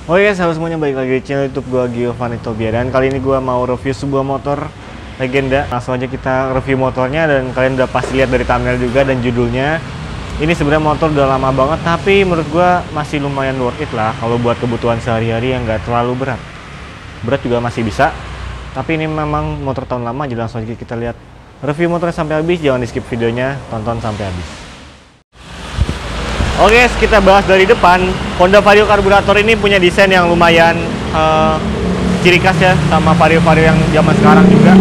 Oke guys, halo semuanya, balik lagi di channel YouTube gua Giovanni Tobia. Dan kali ini gua mau review sebuah motor legenda. Langsung aja kita review motornya, dan kalian udah pasti lihat dari thumbnail juga dan judulnya. Ini sebenarnya motor udah lama banget, tapi menurut gua masih lumayan worth it lah kalau buat kebutuhan sehari-hari yang nggak terlalu berat. Berat juga masih bisa, tapi ini memang motor tahun lama. Jadi langsung aja kita lihat review motornya sampai habis. Jangan di skip videonya, tonton sampai habis. Oke, kita bahas dari depan. Honda Vario karburator ini punya desain yang lumayan ciri khas ya, sama Vario-Vario yang zaman sekarang juga.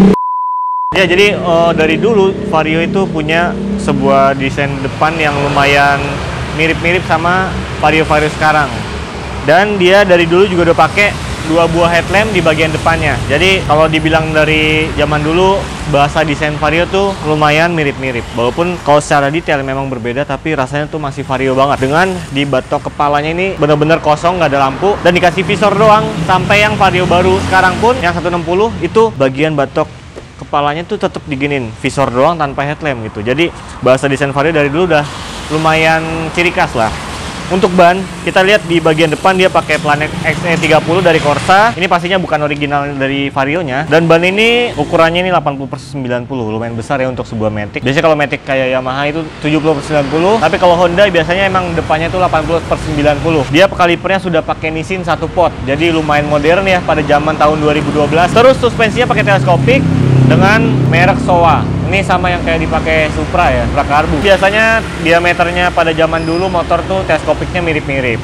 Ya, jadi dari dulu Vario itu punya sebuah desain depan yang lumayan mirip-mirip sama Vario-Vario sekarang. Dan dia dari dulu juga udah pakai dua buah headlamp di bagian depannya. Jadi kalau dibilang dari zaman dulu, bahasa desain Vario tuh lumayan mirip-mirip. Walaupun kalau secara detail memang berbeda, tapi rasanya tuh masih Vario banget. Dengan di batok kepalanya ini bener-bener kosong, nggak ada lampu, dan dikasih visor doang. Sampai yang Vario baru sekarang pun, yang 160, itu bagian batok kepalanya tuh tetap diginin, visor doang tanpa headlamp gitu. Jadi bahasa desain Vario dari dulu udah lumayan ciri khas lah. Untuk ban, kita lihat di bagian depan dia pakai Planet XE30 dari Corsa. Ini pastinya bukan original dari Vario-nya. Dan ban ini ukurannya ini 80/90, lumayan besar ya untuk sebuah Matic. Biasanya kalau Matic kayak Yamaha itu 70/90, tapi kalau Honda biasanya emang depannya itu 80/90. Dia kalipernya sudah pakai Nissin 1 pot, jadi lumayan modern ya pada zaman tahun 2012. Terus suspensinya pakai teleskopik dengan merek Showa. Ini sama yang kayak dipakai Supra ya, Supra Karbu. Biasanya diameternya pada zaman dulu motor tuh teleskopiknya mirip-mirip.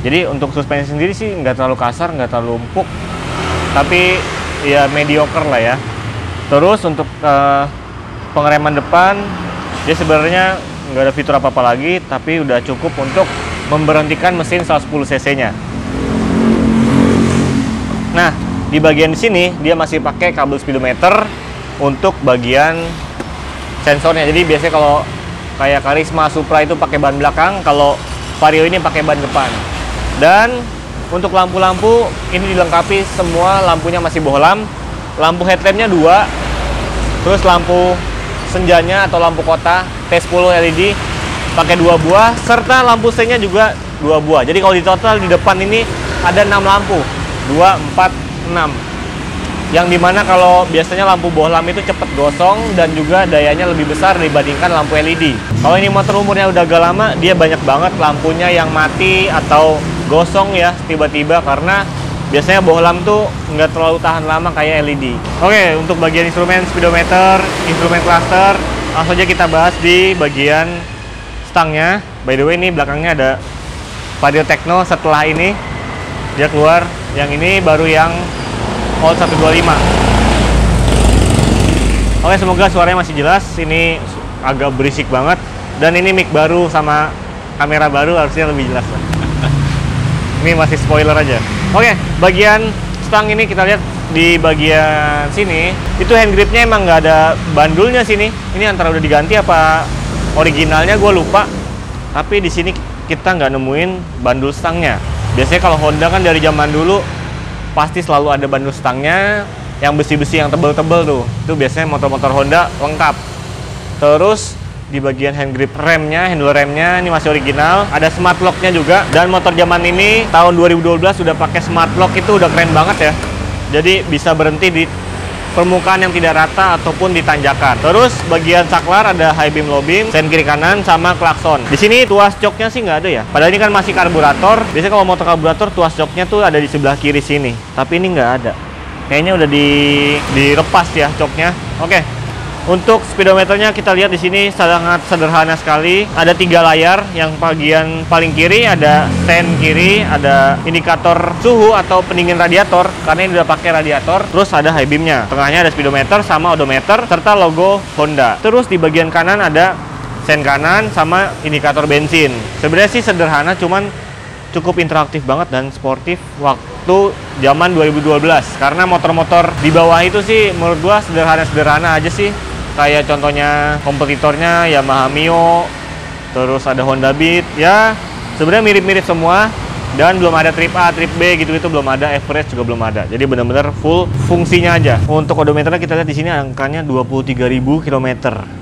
Jadi untuk suspensi sendiri sih nggak terlalu kasar, nggak terlalu empuk, tapi ya mediocre lah ya. Terus untuk pengereman depan, dia sebenarnya nggak ada fitur apa-apa lagi, tapi udah cukup untuk memberhentikan mesin 110 cc-nya. Nah, di bagian sini dia masih pakai kabel speedometer untuk bagian sensornya. Jadi biasanya kalau kayak Karisma, Supra itu pakai ban belakang, kalau Vario ini pakai ban depan. Dan untuk lampu-lampu ini dilengkapi semua, lampunya masih bohlam. Lampu headlampnya 2, terus lampu senjanya atau lampu kota T10 LED pakai 2 buah, serta lampu sengnya juga 2 buah. Jadi kalau di total di depan ini ada 6 lampu, 2, 4, 6. Yang dimana kalau biasanya lampu bohlam itu cepet gosong dan juga dayanya lebih besar dibandingkan lampu LED. Kalau ini motor umurnya udah agak lama, dia banyak banget lampunya yang mati atau gosong ya tiba-tiba, karena biasanya bohlam tuh nggak terlalu tahan lama kayak LED. Oke, untuk bagian instrumen speedometer, instrumen cluster, langsung aja kita bahas di bagian stangnya. By the way, ini belakangnya ada Vario Techno. Setelah ini dia keluar yang ini, baru yang Old 125. Oke, semoga suaranya masih jelas. Ini agak berisik banget, dan ini mic baru sama kamera baru, harusnya lebih jelas lah. Ini masih spoiler aja. Oke, bagian stang ini kita lihat di bagian sini itu hand gripnya emang nggak ada bandulnya sini. Ini antara udah diganti apa originalnya, gue lupa. Tapi di sini kita nggak nemuin bandul stangnya. Biasanya kalau Honda kan dari zaman dulu pasti selalu ada bandul stangnya yang besi-besi yang tebel-tebel tuh. Itu biasanya motor-motor Honda lengkap. Terus di bagian hand grip remnya, handle remnya ini masih original. Ada smart lock-nya juga. Dan motor zaman ini tahun 2012 sudah pakai smart lock, itu udah keren banget ya. Jadi bisa berhenti di permukaan yang tidak rata ataupun di tanjakan. Terus bagian saklar ada high beam, low beam, sen kiri kanan, sama klakson. Di sini tuas joknya sih nggak ada ya. Padahal ini kan masih karburator. Biasanya kalau motor karburator tuas joknya tuh ada di sebelah kiri sini. Tapi ini nggak ada. Kayaknya udah dilepas ya joknya. Oke. Untuk speedometernya kita lihat di sini sangat sederhana sekali. Ada 3 layar. Yang bagian paling kiri ada sen kiri, ada indikator suhu atau pendingin radiator karena ini udah pakai radiator. Terus ada high beamnya. Tengahnya ada speedometer sama odometer serta logo Honda. Terus di bagian kanan ada sen kanan sama indikator bensin. Sebenarnya sih sederhana, cuman cukup interaktif banget dan sportif waktu zaman 2012. Karena motor-motor di bawah itu sih menurut gua sederhana-sederhana aja sih. Kayak contohnya kompetitornya Yamaha Mio, terus ada Honda Beat. Ya sebenarnya mirip-mirip semua, Dan belum ada trip A, trip B gitu-gitu belum ada, average juga belum ada. Jadi benar-benar full fungsinya aja. Untuk odometernya kita lihat di sini angkanya 23.000 km.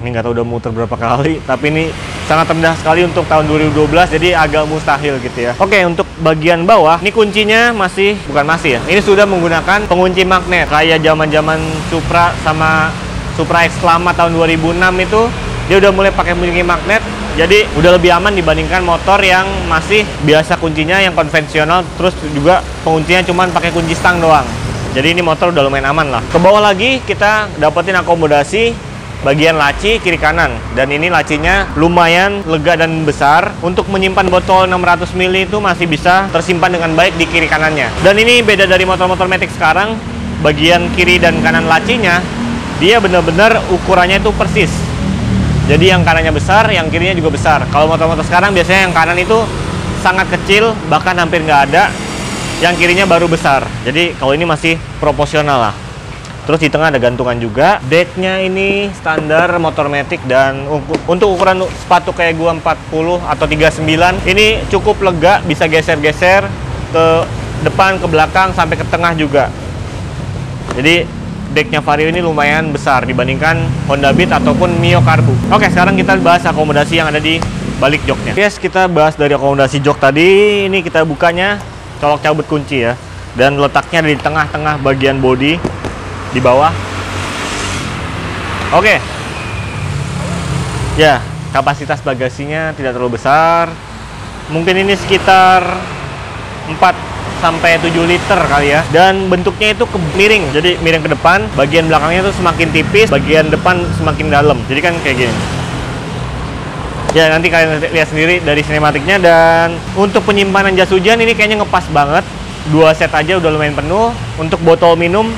Ini nggak tahu udah muter berapa kali, tapi ini sangat rendah sekali untuk tahun 2012, jadi agak mustahil gitu ya. Oke, untuk bagian bawah, ini kuncinya bukan masih ya. Ini sudah menggunakan pengunci magnet kayak zaman-zaman Supra sama Supra X Lama tahun 2006 itu dia udah mulai pakai pengunci magnet. Jadi udah lebih aman dibandingkan motor yang masih biasa kuncinya yang konvensional, terus juga penguncinya cuma pakai kunci stang doang. Jadi ini motor udah lumayan aman lah. Ke bawah lagi kita dapetin akomodasi bagian laci kiri kanan, dan ini lacinya lumayan lega dan besar. Untuk menyimpan botol 600 ml itu masih bisa tersimpan dengan baik di kiri kanannya. Dan ini beda dari motor-motor Matic sekarang, bagian kiri dan kanan lacinya dia benar-benar ukurannya itu persis. Jadi yang kanannya besar, yang kirinya juga besar. Kalau motor-motor sekarang biasanya yang kanan itu sangat kecil, bahkan hampir nggak ada. Yang kirinya baru besar. Jadi kalau ini masih proporsional lah. Terus di tengah ada gantungan juga. Decknya ini standar motor Matic, dan untuk ukuran sepatu kayak gua 40 atau 39 ini cukup lega, bisa geser-geser ke depan, ke belakang, sampai ke tengah juga. Jadi decknya Vario ini lumayan besar dibandingkan Honda Beat ataupun Mio Karbu. Oke, sekarang kita bahas akomodasi yang ada di balik joknya. Yes, kita bahas dari akomodasi jok tadi. Ini kita bukanya colok cabut kunci ya. Dan letaknya di tengah-tengah bagian bodi di bawah. Oke. Ya, kapasitas bagasinya tidak terlalu besar. Mungkin ini sekitar 4 sampai 7 liter kali ya. Dan bentuknya itu miring, jadi miring ke depan. Bagian belakangnya itu semakin tipis, bagian depan semakin dalam. Jadi kan kayak gini. Ya, nanti kalian lihat sendiri dari sinematiknya. Dan untuk penyimpanan jas hujan ini kayaknya ngepas banget. 2 set aja udah lumayan penuh. Untuk botol minum,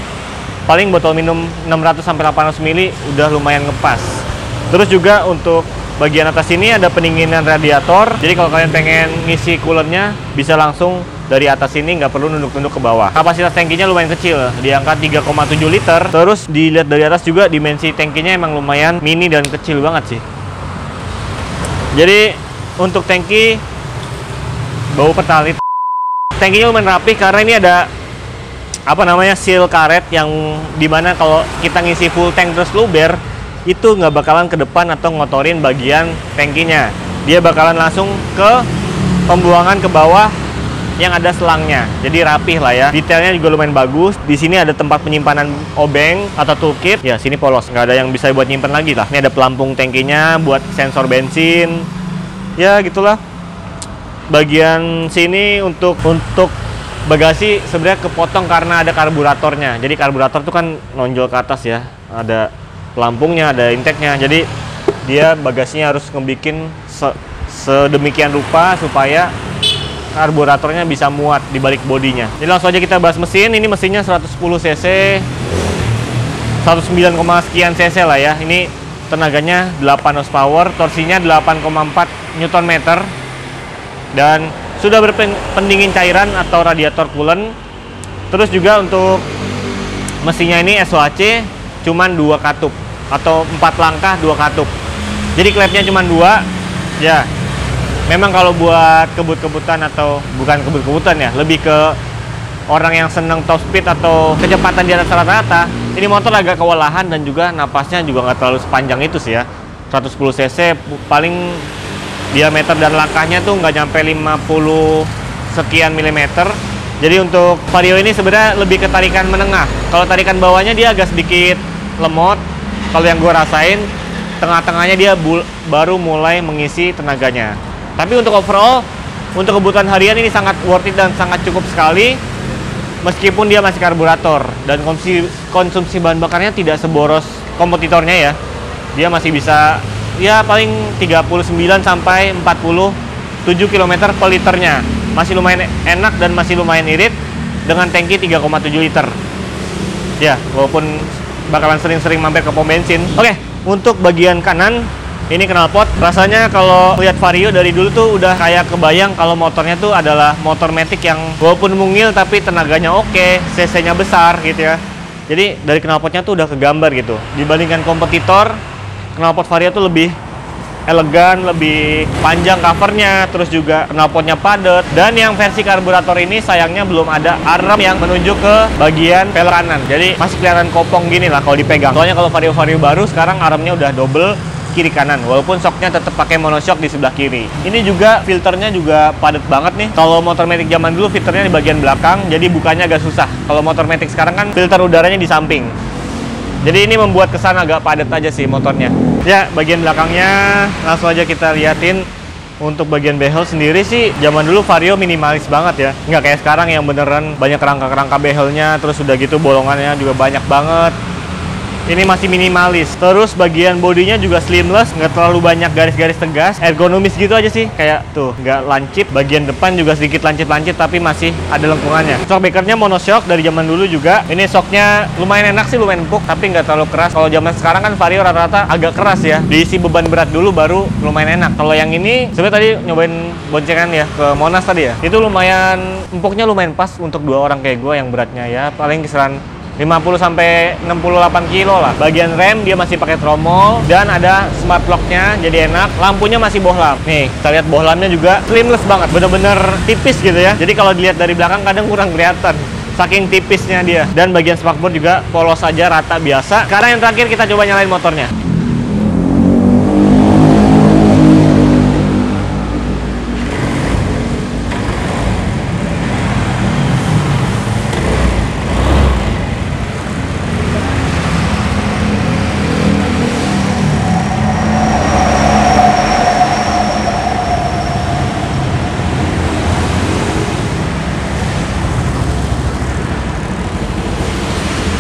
paling botol minum 600 sampai 800 ml udah lumayan ngepas. Terus juga untuk bagian atas ini ada pendinginan radiator. Jadi kalau kalian pengen ngisi coolernya bisa langsung dari atas ini, nggak perlu nunduk-nunduk ke bawah. Kapasitas tangkinya lumayan kecil, di angka 3,7 liter. Terus dilihat dari atas juga dimensi tangkinya emang lumayan mini dan kecil banget sih. Jadi untuk tangki bau pertalit. Tangkinya lumayan rapi karena ini ada seal karet yang dimana kalau kita ngisi full tank terus luber itu nggak bakalan ke depan atau ngotorin bagian tangkinya. Dia bakalan langsung ke pembuangan ke bawah yang ada selangnya. Jadi rapih lah ya. Detailnya juga lumayan bagus. Di sini ada tempat penyimpanan obeng atau toolkit. Ya, sini polos, nggak ada yang bisa buat nyimpen lagi lah. Ini ada pelampung tangkinya buat sensor bensin. Ya, gitulah. Bagian sini untuk bagasi sebenarnya kepotong karena ada karburatornya. Jadi karburator tuh kan nonjol ke atas ya. Ada pelampungnya, ada intake-nya. Jadi dia bagasinya harus ngebikin sedemikian rupa supaya karburatornya bisa muat di balik bodinya. Jadi langsung aja kita bahas mesin. Ini mesinnya 110 cc, 109, sekian cc lah ya. Ini tenaganya 8 horsepower, torsinya 8,4 Nm, dan sudah berpendingin cairan atau radiator coolant. Terus juga untuk mesinnya ini SOHC cuman 2 katup atau 4 langkah 2 katup. Jadi klepnya cuman 2 ya. Memang kalau buat kebut-kebutan, atau bukan kebut-kebutan ya, lebih ke orang yang seneng top speed atau kecepatan di atas rata-rata, ini motor agak kewalahan dan juga napasnya juga nggak terlalu sepanjang itu sih ya. 110 cc paling diameter dan langkahnya tuh nggak nyampe 50 sekian milimeter. Jadi untuk Vario ini sebenarnya lebih ke tarikan menengah. Kalau tarikan bawahnya dia agak sedikit lemot. Kalau yang gue rasain, tengah-tengahnya dia baru mulai mengisi tenaganya. Tapi untuk overall, untuk kebutuhan harian ini sangat worth it dan sangat cukup sekali. Meskipun dia masih karburator dan konsumsi bahan bakarnya tidak seboros kompetitornya ya. Dia masih bisa ya paling 39 sampai 47 km per liternya. Masih lumayan enak dan masih lumayan irit dengan tangki 3,7 liter. Ya, walaupun bakalan sering-sering mampir ke pom bensin. Oke, untuk bagian kanan ini knalpot. Rasanya kalau lihat Vario dari dulu tuh udah kayak kebayang kalau motornya tuh adalah motor Matic yang walaupun mungil tapi tenaganya oke, cc-nya besar gitu ya. Jadi dari knalpotnya tuh udah kegambar gitu. Dibandingkan kompetitor, knalpot Vario tuh lebih elegan, lebih panjang covernya, terus juga knalpotnya padat. Dan yang versi karburator ini sayangnya belum ada arm yang menuju ke bagian velg kanan. Jadi masih kelihatan kopong gini lah kalau dipegang. Soalnya kalau Vario-Vario baru sekarang armnya udah double kiri kanan, walaupun shocknya tetap pakai monoshock di sebelah kiri. Ini juga filternya juga padat banget nih. Kalau motor matic zaman dulu filternya di bagian belakang, jadi bukanya agak susah. Kalau motor matic sekarang kan filter udaranya di samping. Jadi ini membuat kesan agak padat aja sih motornya. Ya, bagian belakangnya langsung aja kita liatin. Untuk bagian behel sendiri sih, zaman dulu Vario minimalis banget ya. Nggak kayak sekarang yang beneran banyak kerangka-kerangka behelnya, terus udah gitu bolongannya juga banyak banget. Ini masih minimalis. Terus bagian bodinya juga slimless, nggak terlalu banyak garis-garis tegas, ergonomis gitu aja sih. Kayak tuh, nggak lancip. Bagian depan juga sedikit lancip-lancip, tapi masih ada lengkungannya. Shockbreakernya monoshock dari zaman dulu juga. Ini shocknya lumayan enak sih, lumayan empuk, tapi nggak terlalu keras. Kalau zaman sekarang kan Vario rata-rata agak keras ya. Diisi beban berat dulu baru lumayan enak. Kalau yang ini, sebenarnya tadi nyobain boncengan ya ke Monas tadi ya. Itu lumayan empuknya, lumayan pas untuk 2 orang kayak gue yang beratnya ya paling kisaran 50 sampai 68 kilo lah. Bagian rem dia masih pakai tromol dan ada smart lock-nya, jadi enak. Lampunya masih bohlam. Nih, kita lihat bohlamnya juga slimless banget, bener-bener tipis gitu ya. Jadi kalau dilihat dari belakang kadang kurang kelihatan, saking tipisnya dia. Dan bagian spakbor juga polos aja, rata biasa. Sekarang yang terakhir kita coba nyalain motornya.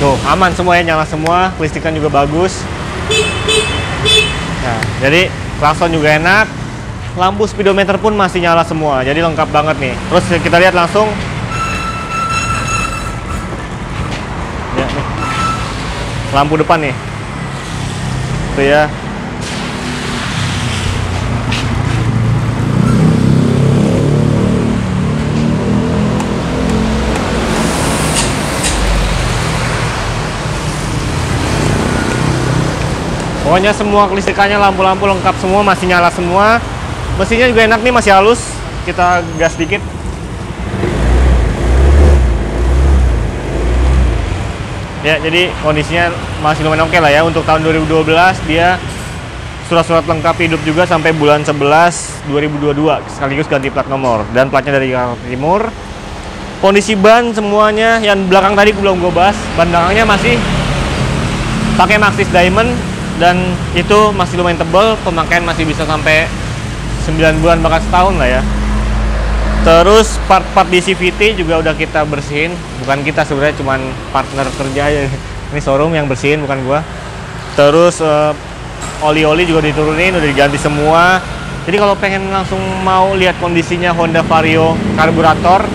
Tuh, aman semua ya, nyala semua, listrikan juga bagus. Nah, jadi klakson juga enak, lampu speedometer pun masih nyala semua, jadi lengkap banget nih. Terus kita lihat langsung, ya, nih. Lampu depan nih, tuh ya. Pokoknya semua kelistrikannya, lampu-lampu lengkap semua, masih nyala semua. Mesinnya juga enak nih, masih halus. Kita gas dikit. Ya, jadi kondisinya masih lumayan oke lah ya. Untuk tahun 2012 dia surat-surat lengkap hidup juga sampai bulan 11 2022, sekaligus ganti plat nomor. Dan platnya dari Jakarta Timur. Kondisi ban semuanya, yang belakang tadi belum gue bahas, ban belakangnya masih pakai Maxxis Diamond. Dan itu masih lumayan tebal, pemakaian masih bisa sampai 9 bulan bahkan setahun lah ya. Terus part-part di CVT juga udah kita bersihin. Bukan kita sebenarnya, cuman partner kerja aja. Ini showroom yang bersihin, bukan gua. Terus oli-oli juga diturunin, udah diganti semua. Jadi kalau pengen langsung mau lihat kondisinya Honda Vario karburator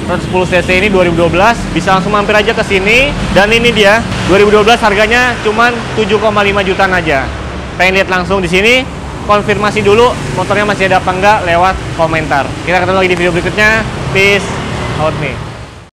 110 cc ini 2012, bisa langsung mampir aja ke sini. Dan ini dia 2012, harganya cuman 7,5 jutaan aja. Pengen lihat langsung di sini, konfirmasi dulu motornya masih ada apa enggak lewat komentar. Kita ketemu lagi di video berikutnya. Peace out nih.